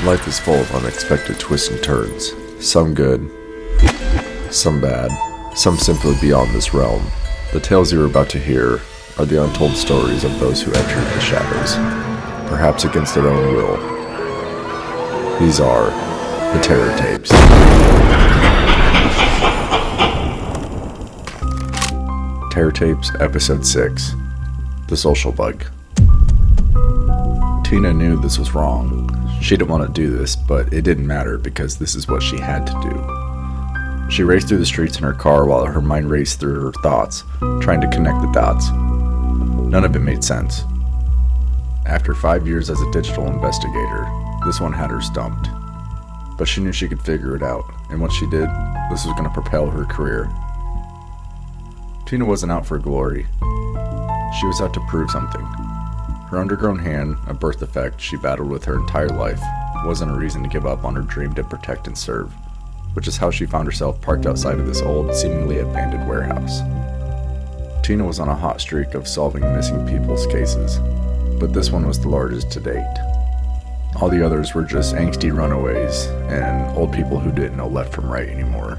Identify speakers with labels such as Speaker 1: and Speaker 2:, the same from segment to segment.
Speaker 1: Life is full of unexpected twists and turns. Some good, some bad, some simply beyond this realm. The tales you are about to hear are the untold stories of those who entered the shadows, perhaps against their own will. These are the Terror Tapes. Terror Tapes, Episode 6, The Social Bug. Tina knew this was wrong. She didn't want to do this, but it didn't matter because this is what she had to do. She raced through the streets in her car while her mind raced through her thoughts, trying to connect the dots. None of it made sense. After 5 years as a digital investigator, this one had her stumped. But she knew she could figure it out, and once she did, this was going to propel her career. Tina wasn't out for glory. She was out to prove something. Her undergrown hand, a birth defect she battled with her entire life, wasn't a reason to give up on her dream to protect and serve, which is how she found herself parked outside of this old, seemingly abandoned warehouse. Tina was on a hot streak of solving missing people's cases, but this one was the largest to date. All the others were just angsty runaways and old people who didn't know left from right anymore.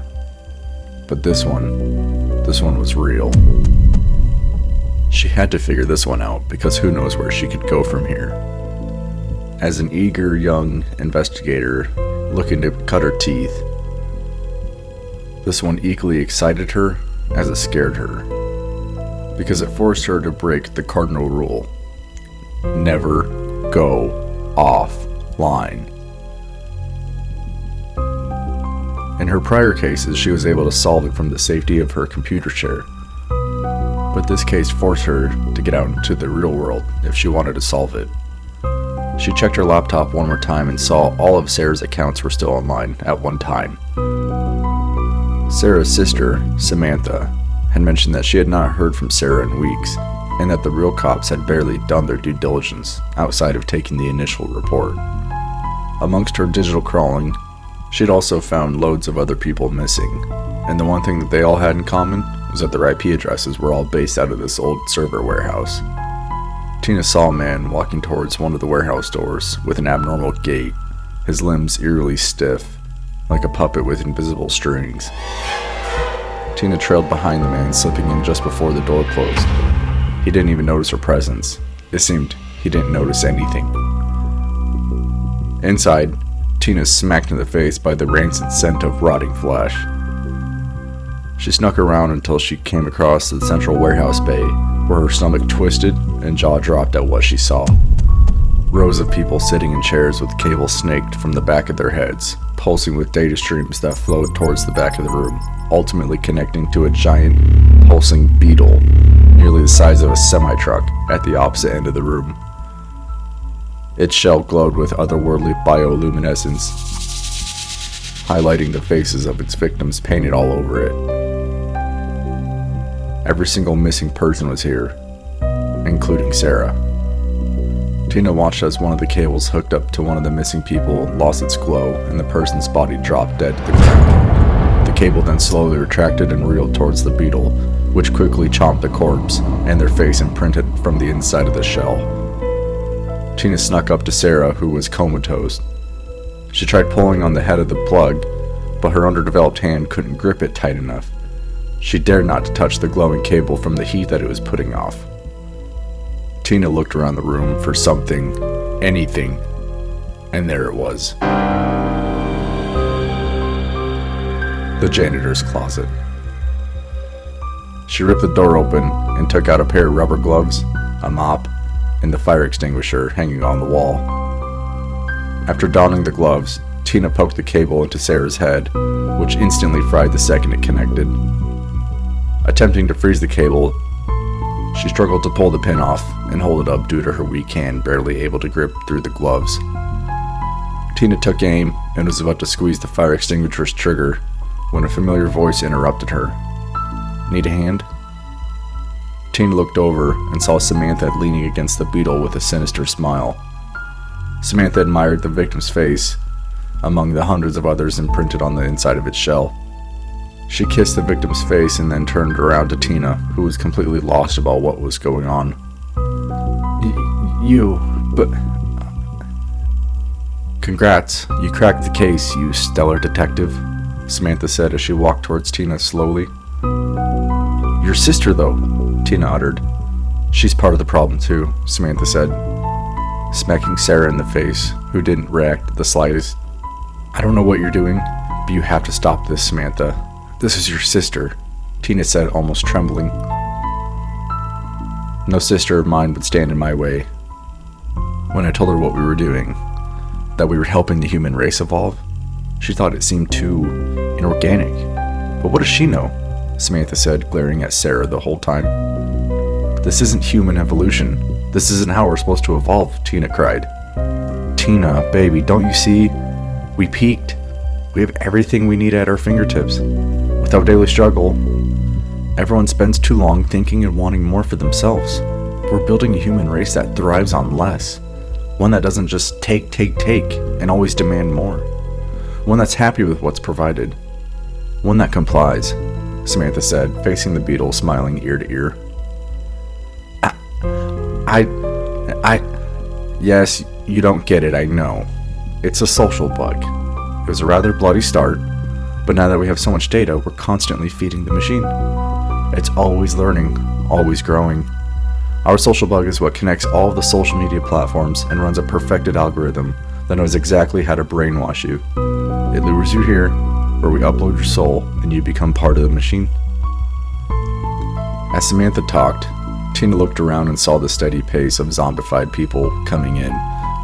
Speaker 1: But this one was real. She had to figure this one out because who knows where she could go from here. As an eager young investigator looking to cut her teeth, this one equally excited her as it scared her, because it forced her to break the cardinal rule: never go offline. In her prior cases, she was able to solve it from the safety of her computer chair. But this case forced her to get out into the real world if she wanted to solve it. She checked her laptop one more time and saw all of Sarah's accounts were still online at one time. Sarah's sister, Samantha, had mentioned that she had not heard from Sarah in weeks, and that the real cops had barely done their due diligence outside of taking the initial report. Amongst her digital crawling, she'd also found loads of other people missing, and the one thing that they all had in common was that their IP addresses were all based out of this old server warehouse. Tina saw a man walking towards one of the warehouse doors with an abnormal gait, his limbs eerily stiff, like a puppet with invisible strings. Tina trailed behind the man, slipping in just before the door closed. He didn't even notice her presence. It seemed he didn't notice anything. Inside, Tina was smacked in the face by the rancid scent of rotting flesh. She snuck around until she came across the central warehouse bay, where her stomach twisted and jaw dropped at what she saw. Rows of people sitting in chairs with cables snaked from the back of their heads, pulsing with data streams that flowed towards the back of the room, ultimately connecting to a giant, pulsing beetle, nearly the size of a semi-truck, at the opposite end of the room. Its shell glowed with otherworldly bioluminescence, highlighting the faces of its victims painted all over it. Every single missing person was here, including Sarah. Tina watched as one of the cables hooked up to one of the missing people lost its glow and the person's body dropped dead to the ground. The cable then slowly retracted and reeled towards the beetle, which quickly chomped the corpse and their face imprinted from the inside of the shell. Tina snuck up to Sarah, who was comatose. She tried pulling on the head of the plug, but her underdeveloped hand couldn't grip it tight enough. She dared not to touch the glowing cable from the heat that it was putting off. Tina looked around the room for something, anything, and there it was. The janitor's closet. She ripped the door open and took out a pair of rubber gloves, a mop, and the fire extinguisher hanging on the wall. After donning the gloves, Tina poked the cable into Sarah's head, which instantly fried the second it connected. Attempting to freeze the cable, she struggled to pull the pin off and hold it up due to her weak hand barely able to grip through the gloves. Tina took aim and was about to squeeze the fire extinguisher's trigger when a familiar voice interrupted her. "Need a hand?" Tina looked over and saw Samantha leaning against the beetle with a sinister smile. Samantha admired the victim's face among the hundreds of others imprinted on the inside of its shell. She kissed the victim's face and then turned around to Tina, who was completely lost about what was going on. But Congrats, you cracked the case, you stellar detective, Samantha said as she walked towards Tina slowly. Your sister, though, Tina uttered. She's part of the problem, too, Samantha said, smacking Sarah in the face, who didn't react the slightest. I don't know what you're doing, but you have to stop this, Samantha. This is your sister, Tina said, almost trembling. No sister of mine would stand in my way. When I told her what we were doing, that we were helping the human race evolve, she thought it seemed too inorganic. But what does she know? Samantha said, glaring at Sarah the whole time. This isn't human evolution. This isn't how we're supposed to evolve, Tina cried. Tina, baby, don't you see? We peaked. We have everything we need at our fingertips. Without daily struggle, everyone spends too long thinking and wanting more for themselves. We're building a human race that thrives on less. One that doesn't just take, and always demand more. One that's happy with what's provided. One that complies, Samantha said, facing the beetle, smiling ear to ear. Yes, you don't get it, I know. It's a social bug. It was a rather bloody start, but now that we have so much data, we're constantly feeding the machine. It's always learning, always growing. Our social bug is what connects all of the social media platforms and runs a perfected algorithm that knows exactly how to brainwash you. It lures you here, where we upload your soul and you become part of the machine. As Samantha talked, Tina looked around and saw the steady pace of zombified people coming in,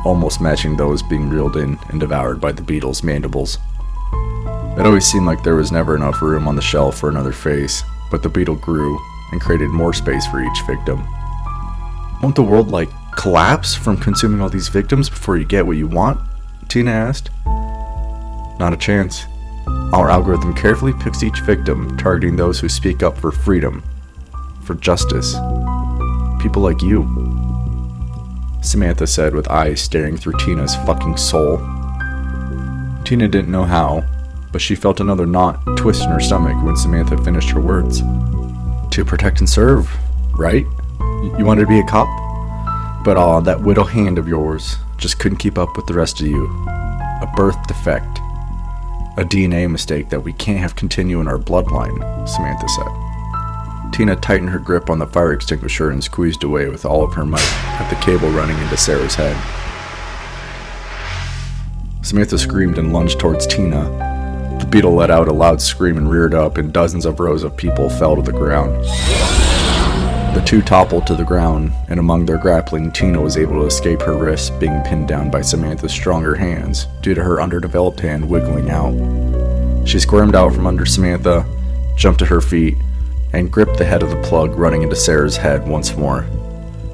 Speaker 1: almost matching those being reeled in and devoured by the beetle's mandibles. It always seemed like there was never enough room on the shelf for another face, but the beetle grew and created more space for each victim. Won't the world, collapse from consuming all these victims before you get what you want? Tina asked. Not a chance. Our algorithm carefully picks each victim, targeting those who speak up for freedom, for justice. People like you, Samantha said with eyes staring through Tina's fucking soul. Tina didn't know how, but she felt another knot twist in her stomach when Samantha finished her words. To protect and serve, right? You wanted to be a cop? But that widow hand of yours just couldn't keep up with the rest of you. A birth defect. A DNA mistake that we can't have continue in our bloodline, Samantha said. Tina tightened her grip on the fire extinguisher and squeezed away with all of her might at the cable running into Sarah's head. Samantha screamed and lunged towards Tina. The beetle let out a loud scream and reared up, and dozens of rows of people fell to the ground. The two toppled to the ground, and among their grappling, Tina was able to escape her wrists being pinned down by Samantha's stronger hands due to her underdeveloped hand wiggling out. She squirmed out from under Samantha, jumped to her feet, and gripped the head of the plug running into Sarah's head once more.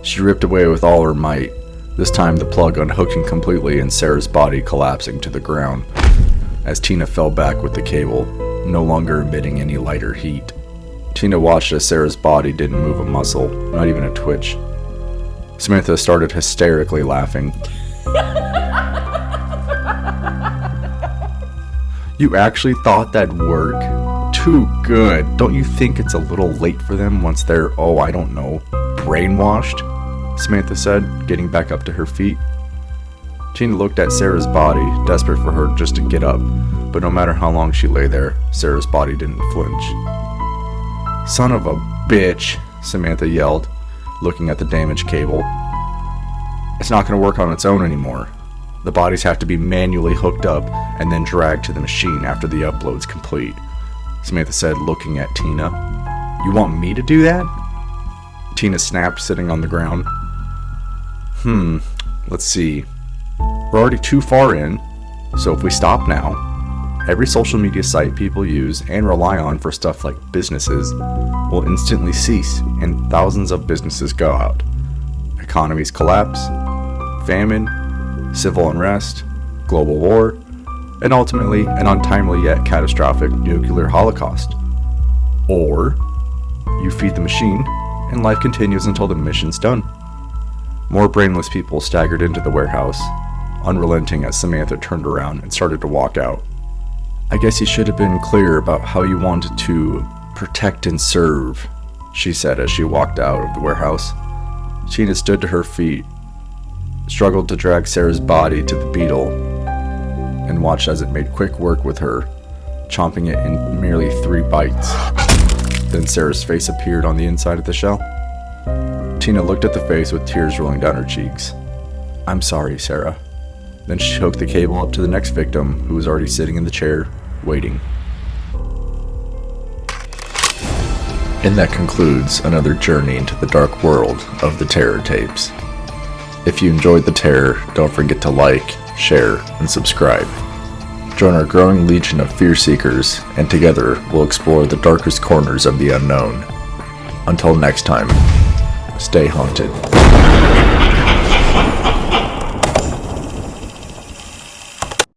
Speaker 1: She ripped away with all her might, this time the plug unhooking completely and Sarah's body collapsing to the ground, as Tina fell back with the cable, no longer emitting any lighter heat. Tina watched as Sarah's body didn't move a muscle, not even a twitch. Samantha started hysterically laughing. You actually thought that'd work? Too good. Don't you think it's a little late for them once they're, brainwashed? Samantha said, getting back up to her feet. Tina looked at Sarah's body, desperate for her just to get up, but no matter how long she lay there, Sarah's body didn't flinch. Son of a bitch, Samantha yelled, looking at the damaged cable. It's not going to work on its own anymore. The bodies have to be manually hooked up and then dragged to the machine after the upload's complete, Samantha said, looking at Tina. You want me to do that? Tina snapped, sitting on the ground. Let's see. We're already too far in, so if we stop now, every social media site people use and rely on for stuff like businesses will instantly cease, and thousands of businesses go out. Economies collapse, famine, civil unrest, global war, and ultimately an untimely yet catastrophic nuclear holocaust. Or you feed the machine, and life continues until the mission's done. More brainless people staggered into the warehouse, unrelenting as Samantha turned around and started to walk out. I guess you should have been clear about how you wanted to protect and serve, she said as she walked out of the warehouse. Tina stood to her feet, struggled to drag Sarah's body to the beetle, and watched as it made quick work with her, chomping it in merely 3 bites. Then Sarah's face appeared on the inside of the shell. Tina looked at the face with tears rolling down her cheeks. "I'm sorry, Sarah." Then she hooked the cable up to the next victim, who was already sitting in the chair, waiting. And that concludes another journey into the dark world of the Terror Tapes. If you enjoyed the terror, don't forget to like, share, and subscribe. Join our growing legion of fear seekers, and together we'll explore the darkest corners of the unknown. Until next time, stay haunted.